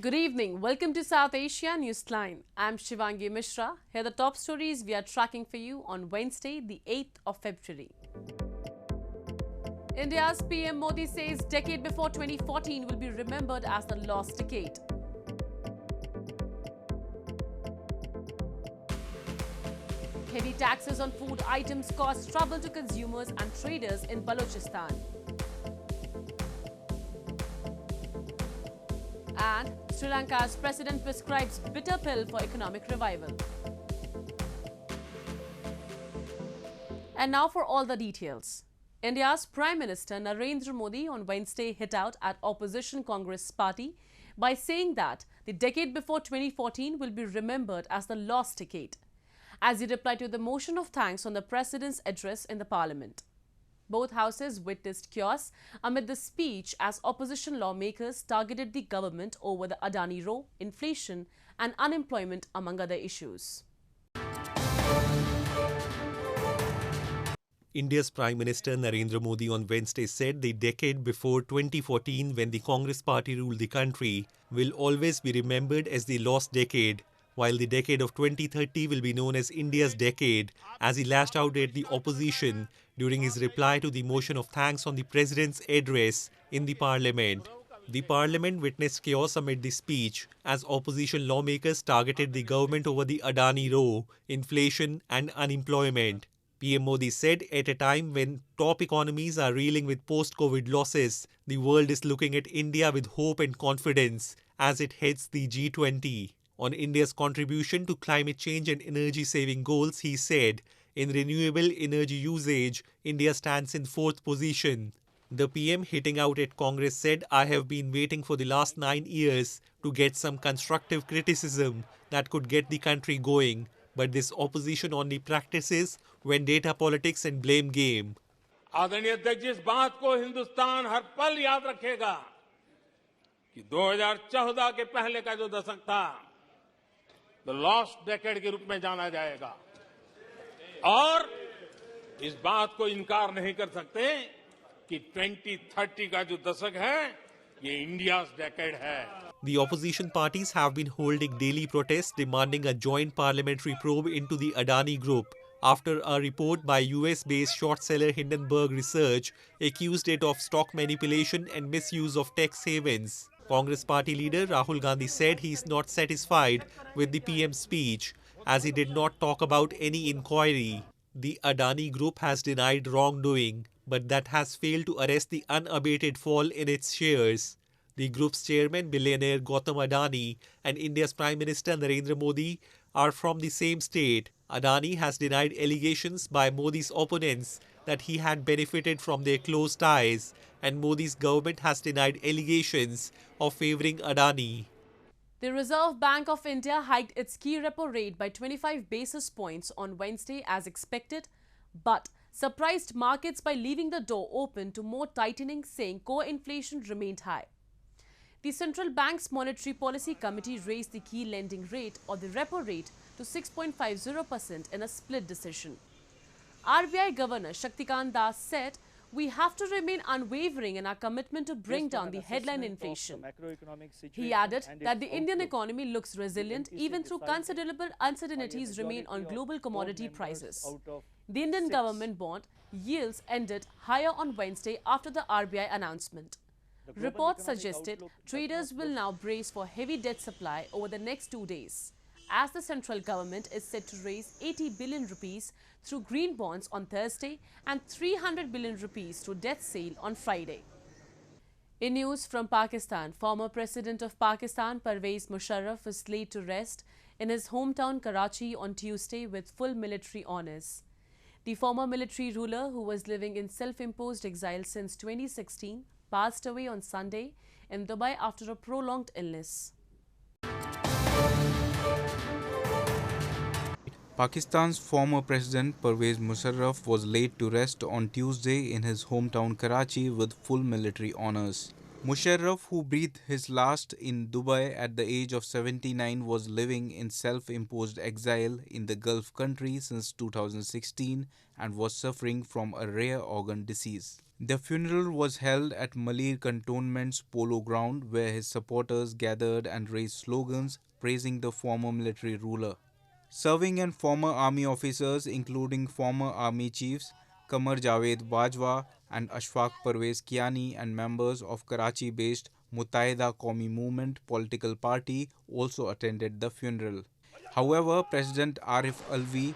Good evening. Welcome to South Asia Newsline. I'm Shivangi Mishra. Here are the top stories we are tracking for you on Wednesday, the 8th of February. India's PM Modi says decade before 2014 will be remembered as the lost decade. Heavy taxes on food items cause trouble to consumers and traders in Balochistan. And Sri Lanka's president prescribes bitter pill for economic revival. And now for all the details. India's Prime Minister Narendra Modi on Wednesday hit out at opposition Congress party by saying that the decade before 2014 will be remembered as the lost decade, as he replied to the motion of thanks on the president's address in the parliament. Both houses witnessed chaos amid the speech as opposition lawmakers targeted the government over the Adani row, inflation and unemployment, among other issues. India's Prime Minister Narendra Modi on Wednesday said the decade before 2014, when the Congress party ruled the country, will always be remembered as the lost decade, while the decade of 2030 will be known as India's decade, as he lashed out at the opposition during his reply to the motion of thanks on the president's address in the parliament. The parliament witnessed chaos amid the speech as opposition lawmakers targeted the government over the Adani row, inflation and unemployment. PM Modi said at a time when top economies are reeling with post-COVID losses, the world is looking at India with hope and confidence as it heads the G20. On India's contribution to climate change and energy-saving goals, he said, in renewable energy usage, India stands in 4th position. The PM hitting out at Congress said, I have been waiting for the last 9 years to get some constructive criticism that could get the country going. But this opposition only practices vendetta politics and blame game. आदरणीय अध्यक्ष, इस बात को हिंदुस्तान हर पल याद रखेगा कि 2014 के पहले का जो दशक था, द लॉस्ट डेकेड के रूप में जाना जाएगा। और इस बात को इनकार नहीं कर सकते कि 2030 का जो दशक है, ये इंडिया's decade है। The opposition parties have been holding daily protests demanding a joint parliamentary probe into the Adani group after a report by US-based short seller Hindenburg Research accused it of stock manipulation and misuse of tax havens. Congress party leader Rahul Gandhi said he is not satisfied with the PM's speech as he did not talk about any inquiry. The Adani group has denied wrongdoing, but that has failed to arrest the unabated fall in its shares. The group's chairman, billionaire Gautam Adani, and India's Prime Minister Narendra Modi are from the same state. Adani has denied allegations by Modi's opponents that he had benefited from their close ties, and Modi's government has denied allegations of favoring Adani. The Reserve Bank of India hiked its key repo rate by 25 basis points on Wednesday as expected, but surprised markets by leaving the door open to more tightening, saying core inflation remained high. The Central Bank's Monetary Policy Committee raised the key lending rate, or the repo rate, to 6.50% in a split decision. RBI Governor Shaktikant Das said, we have to remain unwavering in our commitment to bring down the headline inflation. He added that the Indian economy looks resilient even though considerable uncertainties remain on global commodity prices. The Indian government bond yields ended higher on Wednesday after the RBI announcement. Reports suggested traders will now brace for heavy debt supply over the next 2 days, as the central government is set to raise 80 billion rupees through green bonds on Thursday and 300 billion rupees through debt sale on Friday. In news from Pakistan, former President of Pakistan Pervez Musharraf was laid to rest in his hometown Karachi on Tuesday with full military honours. The former military ruler, who was living in self-imposed exile since 2016, passed away on Sunday in Dubai after a prolonged illness. Pakistan's former President Pervez Musharraf was laid to rest on Tuesday in his hometown Karachi with full military honours. Musharraf, who breathed his last in Dubai at the age of 79, was living in self-imposed exile in the Gulf country since 2016 and was suffering from a rare organ disease. The funeral was held at Malir Cantonment's polo ground where his supporters gathered and raised slogans praising the former military ruler. Serving and former army officers including former army chiefs Qamar Javed Bajwa and Ashfaq Pervez Kiani and members of Karachi-based Muttahida Qaumi Movement political party also attended the funeral. However, President Arif Alvi,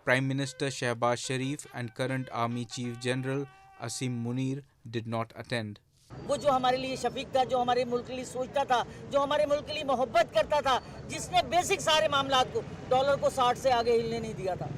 Prime Minister Shehbaz Sharif and current Army Chief General Asim Munir did not attend. वो जो हमारे लिए शफीक था, जो हमारे मुल्क के लिए सोचता था, जो हमारे मुल्क के लिए मोहब्बत करता था, जिसने बेसिक सारे मामलात को डॉलर को 60 से आगे हिलने नहीं दिया था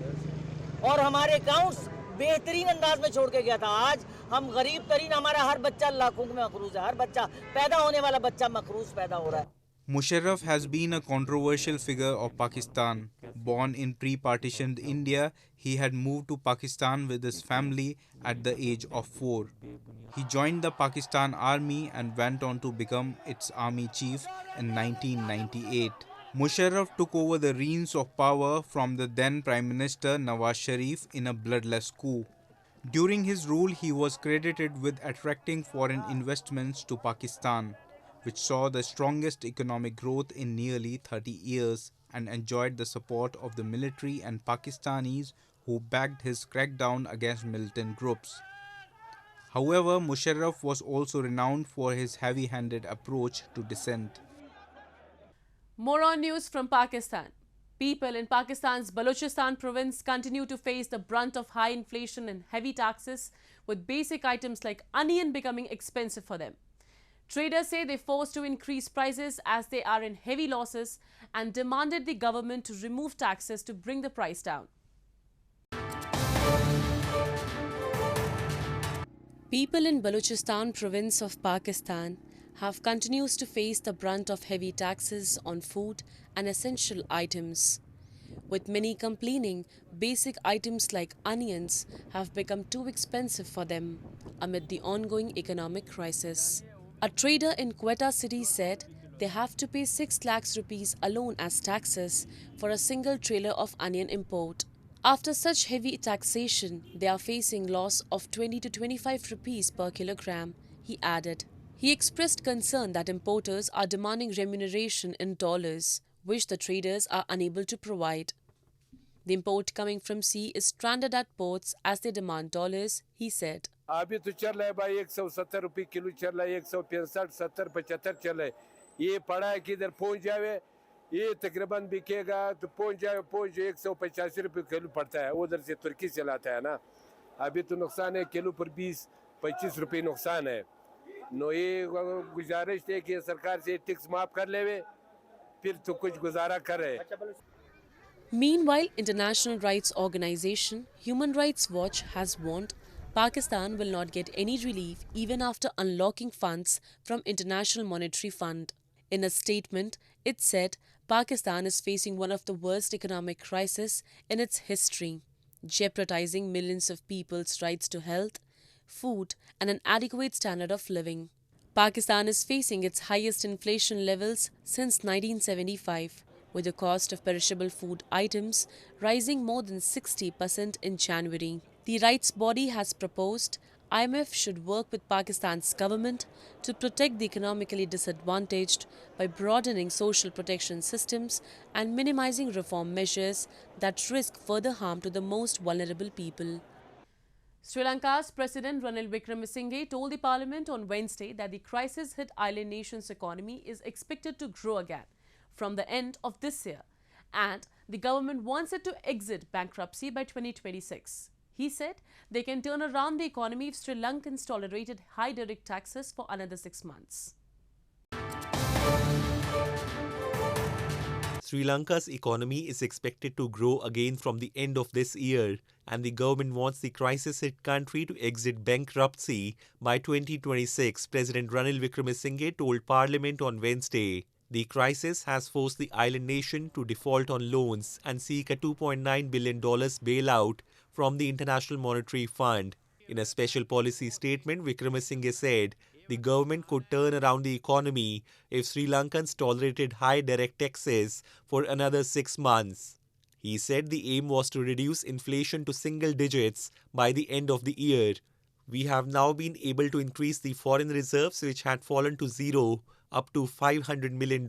और हमारे अकाउंट्स बेहतरीन अंदाज में छोड़ के गया था. आज हम गरीब तरीन, हमारा हर बच्चा लाखों में मकरूज है, हर बच्चा पैदा होने वाला बच्चा मकरूज पैदा हो रहा है. Musharraf has been a controversial figure of Pakistan. Born in pre-partitioned India, he had moved to Pakistan with his family at the age of 4. He joined the Pakistan Army and went on to become its army chief in 1998. Musharraf took over the reins of power from the then Prime Minister Nawaz Sharif in a bloodless coup. During his rule, he was credited with attracting foreign investments to Pakistan, which saw the strongest economic growth in nearly 30 years and enjoyed the support of the military and Pakistanis who backed his crackdown against militant groups. However, Musharraf was also renowned for his heavy-handed approach to dissent. More on news from Pakistan. People in Pakistan's Balochistan province continue to face the brunt of high inflation and heavy taxes, with basic items like onion becoming expensive for them. Traders say they're forced to increase prices as they are in heavy losses and demanded the government to remove taxes to bring the price down. People in Balochistan province of Pakistan have continues to face the brunt of heavy taxes on food and essential items, with many complaining basic items like onions have become too expensive for them amid the ongoing economic crisis. A trader in Quetta city said they have to pay 6 lakhs rupees alone as taxes for a single trailer of onion import. After such heavy taxation, they are facing loss of 20 to 25 rupees per kilogram, he added. He expressed concern that importers are demanding remuneration in dollars, which the traders are unable to provide. The import coming from sea is stranded at ports as they demand dollars, he said. अभी तो चल रहा है भाई 170 रुपये kilo चल रहा है 165 70 75 चल रहा है ये पड़ा है कि इधर पहुंच जावे ये तकरीबन बिकेगा तो पहुंच जाए 185 रुपये किलो पड़ता है उधर से तुर्की से लाता है ना अभी तो नुकसान है किलो पर 20-25 रुपये नुकसान है नो ये गुजारिश है कि सरकार से टैक्स माफ कर लेवे फिर तो कुछ गुजारा करे. Meanwhile, international rights organization Human Rights Watch has warned Pakistan will not get any relief even after unlocking funds from International Monetary Fund. In a statement, it said Pakistan is facing one of the worst economic crises in its history, jeopardizing millions of people's rights to health, food, and an adequate standard of living. Pakistan is facing its highest inflation levels since 1975, with the cost of perishable food items rising more than 60% in January. The rights body has proposed IMF should work with Pakistan's government to protect the economically disadvantaged by broadening social protection systems and minimizing reform measures that risk further harm to the most vulnerable people. Sri Lanka's President Ranil Wickremesinghe told the parliament on Wednesday that the crisis-hit island nation's economy is expected to grow again from the end of this year, and the government wants it to exit bankruptcy by 2026. He said they can turn around the economy if Sri Lankans tolerated high direct taxes for another 6 months. Sri Lanka's economy is expected to grow again from the end of this year, and the government wants the crisis-hit country to exit bankruptcy by 2026, President Ranil Wickremesinghe told Parliament on Wednesday. The crisis has forced the island nation to default on loans and seek a $2.9 billion bailout from the International Monetary Fund. In a special policy statement, Wickremesinghe said the government could turn around the economy if Sri Lankans tolerated high direct taxes for another 6 months. He said the aim was to reduce inflation to single digits by the end of the year. We have now been able to increase the foreign reserves, which had fallen to zero, up to $500 million,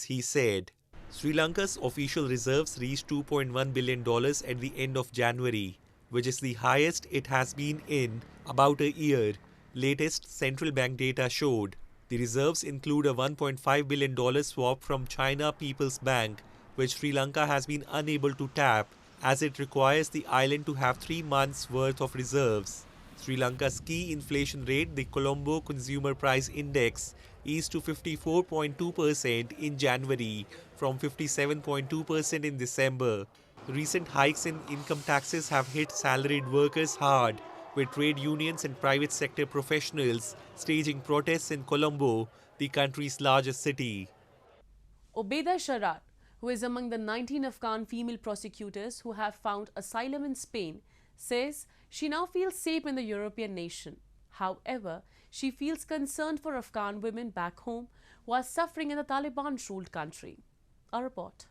he said. Sri Lanka's official reserves reached $2.1 billion at the end of January, which is the highest it has been in about a year, latest central bank data showed. The reserves include a $1.5 billion swap from China People's Bank, which Sri Lanka has been unable to tap, as it requires the island to have 3 months' worth of reserves. Sri Lanka's key inflation rate, the Colombo Consumer Price Index, eased to 54.2% in January from 57.2% in December. Recent hikes in income taxes have hit salaried workers hard, with trade unions and private sector professionals staging protests in Colombo, the country's largest city. Obaida Sharar, who is among the 19 Afghan female prosecutors who have found asylum in Spain, says she now feels safe in the European nation. However, she feels concerned for Afghan women back home who are suffering in the Taliban-ruled country. A report.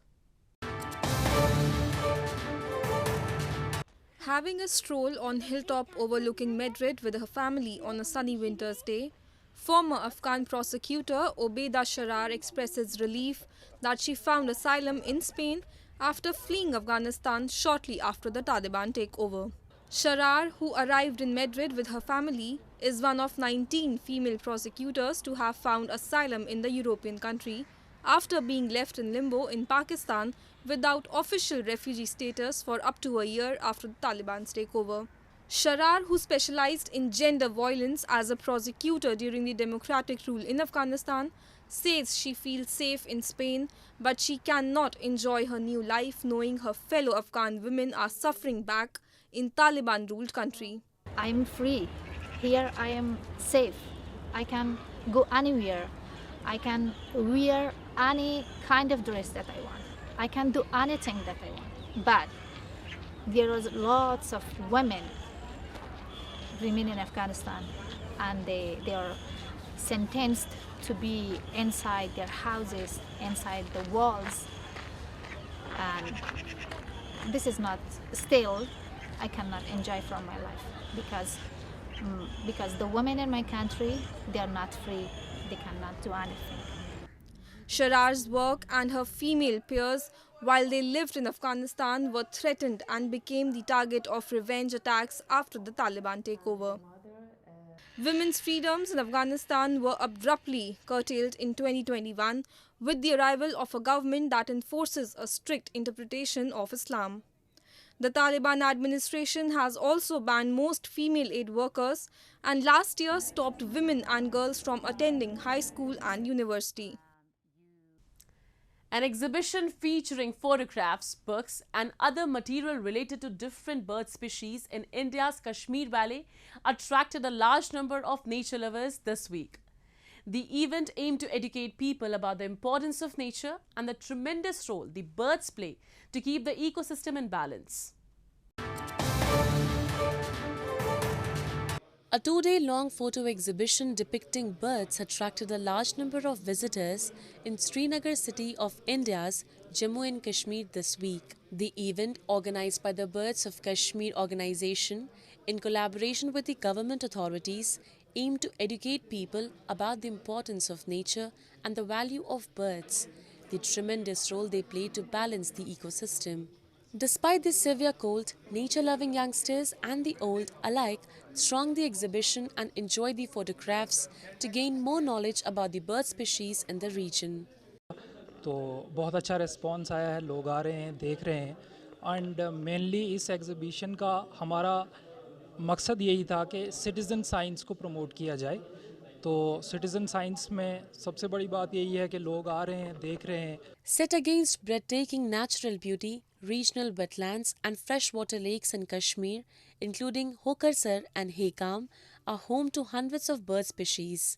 Having a stroll on hilltop overlooking Madrid with her family on a sunny winter's day, former Afghan prosecutor Obaida Sharar expresses relief that she found asylum in Spain after fleeing Afghanistan shortly after the Taliban takeover. Sharar, who arrived in Madrid with her family, is one of 19 female prosecutors to have found asylum in the European country after being left in limbo in Pakistan without official refugee status for up to a year after the Taliban's takeover. Sharar, who specialized in gender violence as a prosecutor during the democratic rule in Afghanistan, says she feels safe in Spain, but she cannot enjoy her new life knowing her fellow Afghan women are suffering back in Taliban-ruled country. I am free. Here I am safe. I can go anywhere. I can wear any kind of dress that I want. I can do anything that I want. But there are lots of women remain in Afghanistan, and they are sentenced to be inside their houses, inside the walls. And this is not still. I cannot enjoy from my life because the women in my country, they are not free. They cannot do anything. Sharar's work and her female peers, while they lived in Afghanistan, were threatened and became the target of revenge attacks after the Taliban takeover. Women's freedoms in Afghanistan were abruptly curtailed in 2021 with the arrival of a government that enforces a strict interpretation of Islam. The Taliban administration has also banned most female aid workers and last year stopped women and girls from attending high school and university. An exhibition featuring photographs, books and other material related to different bird species in India's Kashmir Valley attracted a large number of nature lovers this week. The event aimed to educate people about the importance of nature and the tremendous role the birds play to keep the ecosystem in balance. A 2-day-long photo exhibition depicting birds attracted a large number of visitors in Srinagar city of India's Jammu and Kashmir this week. The event, organized by the Birds of Kashmir organization in collaboration with the government authorities, aimed to educate people about the importance of nature and the value of birds, the tremendous role they play to balance the ecosystem. Despite the severe cold, nature-loving youngsters and the old alike thronged the exhibition and enjoyed the photographs to gain more knowledge about the bird species in the region. तो बहुत अच्छा response आया है, लोग आ रहे हैं, देख रहे हैं एंड मेनली इस एग्ज़िबिशन का हमारा मकसद यही था कि सिटीज़न साइंस को प्रमोट किया जाए. तो सिटीज़न साइंस में सबसे बड़ी बात यही है कि लोग आ रहे हैं, देख रहे हैं. Set against breathtaking natural beauty, regional wetlands and freshwater lakes in Kashmir, including Hokarsar and Hekam, are home to hundreds of bird species.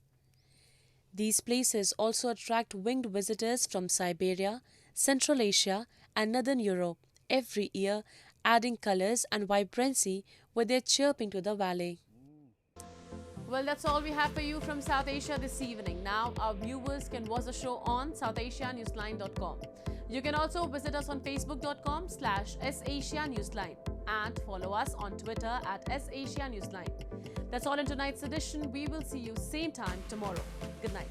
These places also attract winged visitors from Siberia, Central Asia and Northern Europe every year, adding colors and vibrancy with their chirping to the valley. Well, that's all we have for you from South Asia this evening. Now, our viewers can watch the show on southasianewsline.com. You can also visit us on facebook.com/SAsiaNewsline and follow us on Twitter @SAsiaNewsline. That's all in tonight's edition. We will see you same time tomorrow. Good night.